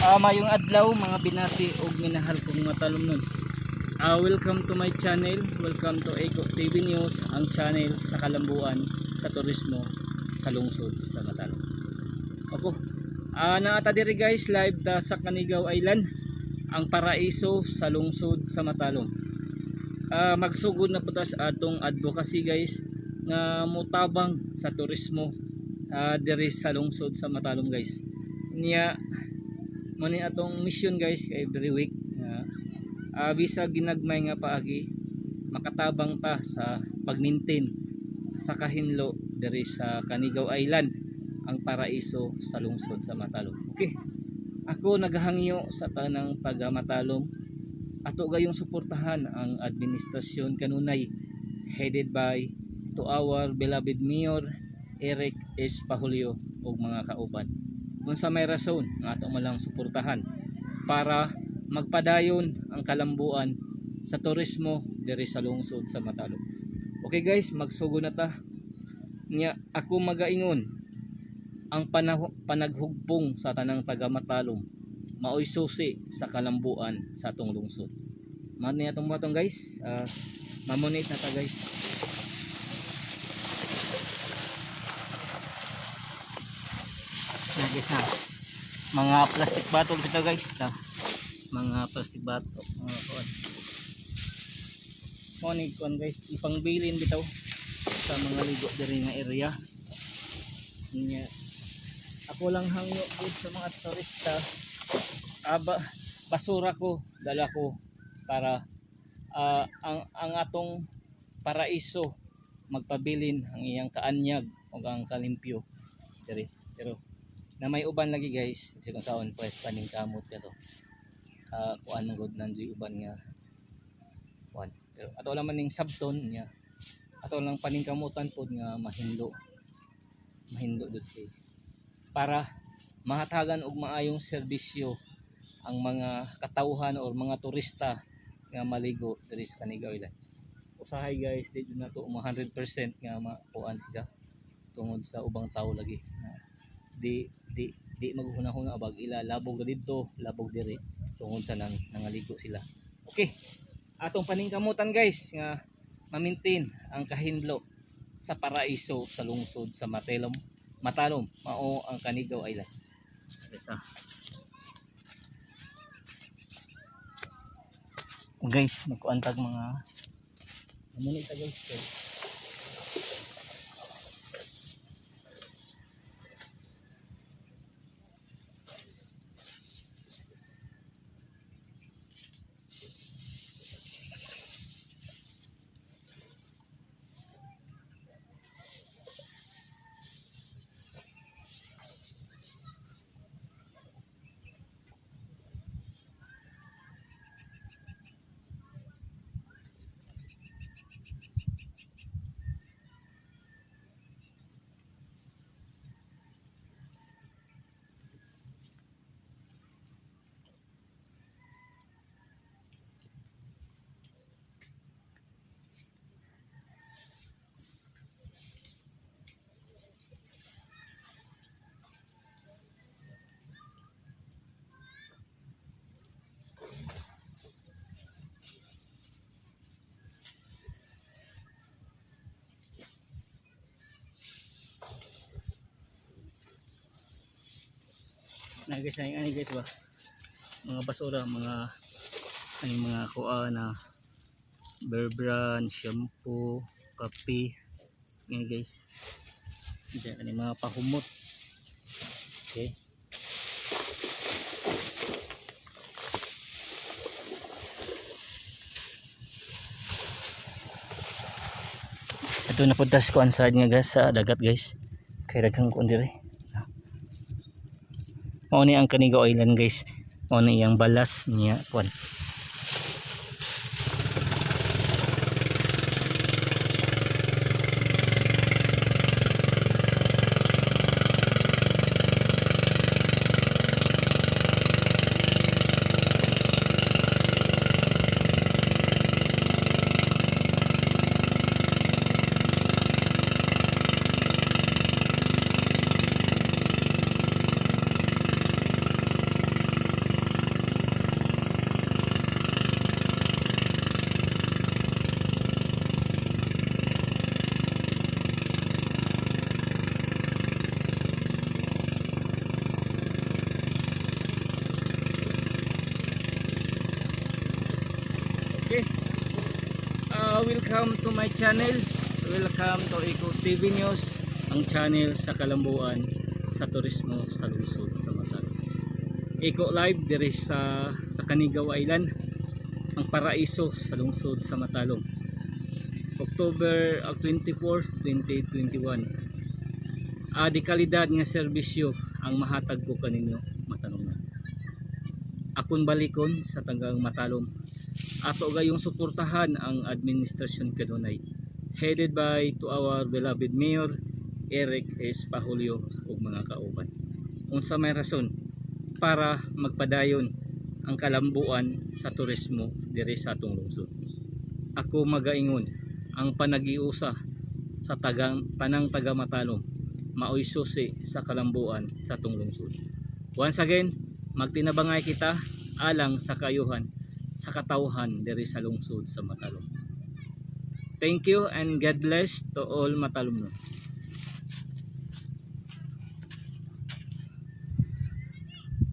Mayong adlaw mga binati ug minahal kong matalumnon. Welcome to my channel. Welcome to Eco TV News, ang channel sa kalambuan sa turismo sa lungsod sa Matalom. Ako, naata diri guys live ta sa Canigao Island, ang paraiso sa lungsod sa Matalom. Magsugod na po ta sa atong advocacy guys nga mutabang sa turismo diri sa lungsod sa Matalom guys. Niya mani atong mission guys every week bisa ginagmay nga paagi makatabang ta sa pagmintin sa kahinlo diri sa Canigao Island, ang paraiso sa lungsod sa Matalom. Okay, ako naghangyo sa tanang taga Matalom ato gayong suportahan ang administrasyon kanunay headed by to our beloved Mayor Eric S. Pahulio ug mga kauban. Unsa may rason nga ato malang suportahan para magpadayon ang kalambuan sa turismo diri sa lungsod sa Matalom. Okay guys, magsugod na ta. Nya ako magaingon ang panaghugpong sa tanang taga Matalom maoy susi sa kalambuan sa atong lungsod. Man ni atong batong guys, mamonate na ta guys. Guys na mga plastic bottle kita guys na mga plastic bottle mga kuan monig kuan guys ipangbilin bitaw sa mga ligo diri nga area niya. Ako lang hangyo gud sa mga turista, basura ko dala ko para ang atong paraiso magpabilin ang iyang kaanyag ug ang kalimpyo diri. Pero na may uban lagi guys, kasi kung saan pwes paningkamot ka to kuan ng god nandiyo uban nga kuan. Pero ato lang maning sabton niya, ato lang paningkamutan pod nga mahindo dut para mahatagan og maayong serbisyo ang mga katawhan o mga turista nga maligo diri sa Canigao Island. Usahay guys, dito na to 100% nga makuan siya tungod sa ubang tao lagi. Di maghunahuna bag ila labog dito, labog diri tungod sa nangaligo sila. Okay, atong paningkamutan guys nga ma-maintain ang kahinlo sa paraiso sa lungsod sa Matalom mao ang Canigao Island. Guys, magkuantag mga amunita guys. Na guys, na guys ba mga basura, mga kuha na Bear Brand, shampoo, kape yan guys. Diyan mga pahumot. Okay, ito na puntas ko ang side nga guys sa dagat guys, kay daghang ko diri. Mao ni ang Canigao Island guys, mao ni iyang balas niya kuan. Welcome to my channel. Welcome to Iko TV News, ang channel sa kalambuan, sa turismo, sa lungsod sa Matalom. Iko live dire sa Canigao Island, ang paraiso sa lungsod sa Matalom. October 24, 2021. Di kalidad nga serbisyo ang mahatag ko kaninyo Matalom. Akon balikon sa tagang Matalom. Ato gayong suportahan ang administrasyon kanunay, headed by to our beloved Mayor Eric S. Pahulio ug mga kauban. Unsa may rason para magpadayon ang kalambuan sa turismo diri sa atong lungsod. Ako magaingon ang panagiusa sa tanang taga Matalom maoy susi sa kalambuan sa atong lungsod. Once again, magtinabangay kita alang sa kayuhan sa katawhan diri sa lungsod sa Matalom. Thank you and God bless to all Matalomnon.